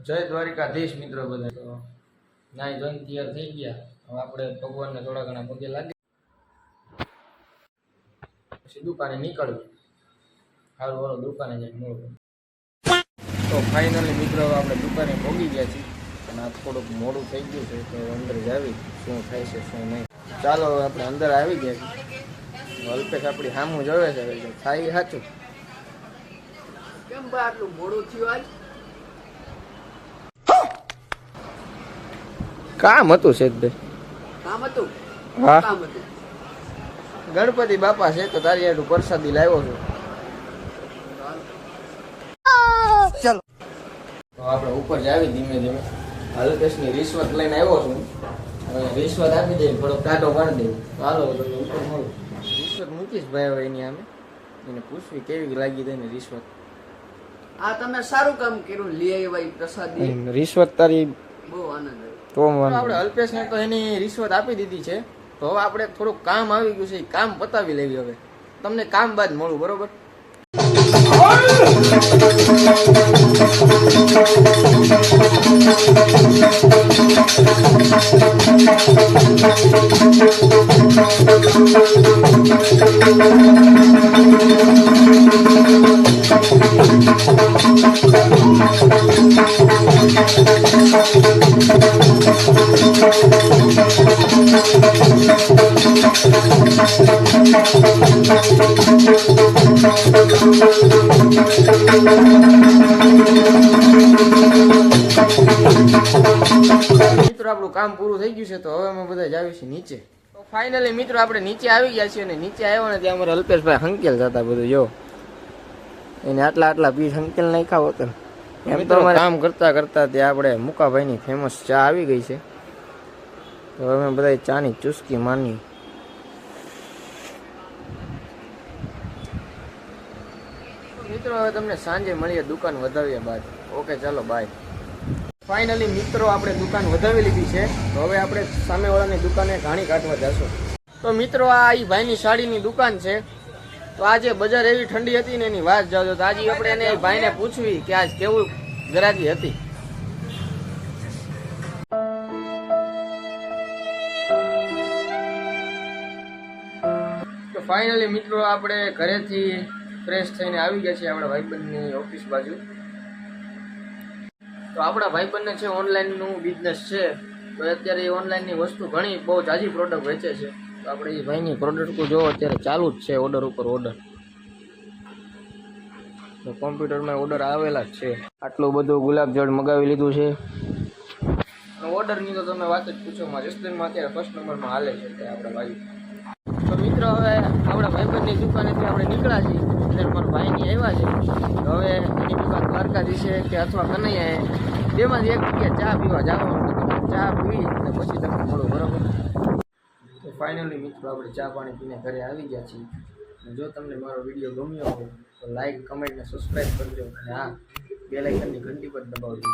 જય દ્વારિકાધીશ મિત્રો બધા. તો નાઈ ધોઈને તૈયાર થઈ ગયા. હવે આપણે ભગવાનને થોડા ઘણા પગે લાગી પછી દુકાને નીકળવું. સારું વાળો દુકાને જઈને મળવું. તો ફાઇનલી મિત્રો આપણે દુકાને પહોંચી ગયા છીએ અને આ થોડુંક મોડું થઈ ગયું છે તો અંદર જ આવી શું થાય છે શું નહીં. ચાલો હવે આપણે અંદર આવી ગયા છીએ. અલ્પેશ આપણી સામું જોવે છે થાય સાચું કેમ ભાઈ આટલું મોડું થયું આજ? કામ હતું શેઠભાઈ. કામ હતું? હા કામ હતું. ગણપતિ બાપા છે તો તારી આટલું પ્રસાદી લાવ્યો છું. ચાલો તો આપણે ઉપર જ આવી ધીમે ધીમે. અલ્પેશની રિશ્વત લઈને આવ્યો છું. હવે રિશ્વત આપી દઈએ થોડો કાંટો પાડી દઈએ. ચાલો તમને ઉપર મળું. રિશ્વત મૂકીશ ભાઈ હવે એની આમે એને પૂછવી કેવી લાગી તેને રિશ્વત. આ તમે સારું કામ કર્યું, લઈ આવ્યા પ્રસાદી. રિશ્વત તારી બહુ આનંદ આવ્યો. તો આપણે અલ્પેશને તો એની રિશ્વત આપી દીધી છે. તો હવે આપણે થોડુંક કામ આવી ગયું છે એ કામ પતાવી લેવી. હવે તમને કામ બાદ મળું બરોબર. મિત્રો આપણું કામ પૂરું થઈ ગયું છે તો હવે અમે બધા જ આવી છીએ નીચે. તો ફાઇનલી મિત્રો આપણે નીચે આવી ગયા છીએ અને નીચે આવ્યો ને ત્યાં અમારે અલ્પેશભાઈ હંકેલ જતા બધું જો એને આટલા પીસ હંકેલ નાખ્યા હોત. એમ તો કામ કરતા કરતા ત્યાં આપણે મુકાભાઈની ફેમસ ચા આવી ગઈ છે તો અમે બધા ચાની ચુસ્કી માની. મિત્રો હવે તમને સાંજે મળીએ દુકાન વધાવીએ બાદ. ઓકે ચાલો બાય. ફાઇનલી મિત્રો આપણે દુકાન વધાવી લીધી છે તો હવે આપણે સામેવાળાની દુકાને ઘાણી કાઢવા જશું. તો મિત્રો આ ઈ ભાઈની સાડીની દુકાન છે. તો આજે બજાર એવી ઠંડી હતી ને એની વાત જાવ તો આજે આપણે એને ભાઈને પૂછવી કે આજ કેવું ગરાકી હતી. તો ફાઇનલી મિત્રો આપણે ઘરેથી ફ્રેશ થઈને આવી ગયા છીએ આપણા ભાઈબંધની ઓફિસ બાજુ. તો આપણા ભાઈબંધને છે ઓનલાઈનનું બિઝનેસ છે તો અત્યારે એ ઓનલાઈનની વસ્તુ ઘણી બહુ જાજી પ્રોડક્ટ વેચે છે. તો આપણે એ ભાઈની પ્રોડક્ટ જો અત્યારે ચાલુ જ છે ઓર્ડર ઉપર ઓર્ડર. તો કોમ્પ્યુટરમાં ઓર્ડર આવેલા જ છે. આટલું બધું ગુલાબજળ મગાવી લીધું છે. ઓર્ડરની તો તમે વાત જ પૂછો. મારા રેસ્ટોરન્ટમાં અત્યારે ફર્સ્ટ નંબરમાં હાલે છે તે આપણા ભાઈ. તો મિત્રો હવે આપણા ભાઈબંધની દુકાનેથી આપણે નીકળ્યા છીએ એટલે મારા ભાઈની આવ્યા છે. તો હવે એની દુકાન દ્વારકાધીશ છે કે અથવા કનૈયા બેમાંથી એક જગ્યાએ ચા પીવા જવાનું. ચા પી અને પછી તમને મળો બરાબર. તો ફાઇનલી મિત્રો આપણે ચા પાણી પીને ઘરે આવી ગયા છીએ. જો તમને મારો વિડીયો ગમ્યો હોય તો લાઈક કમેન્ટ અને સબસ્ક્રાઈબ કરજો અને હા બેલ આઇકનની ઘંટી પર દબાવજો.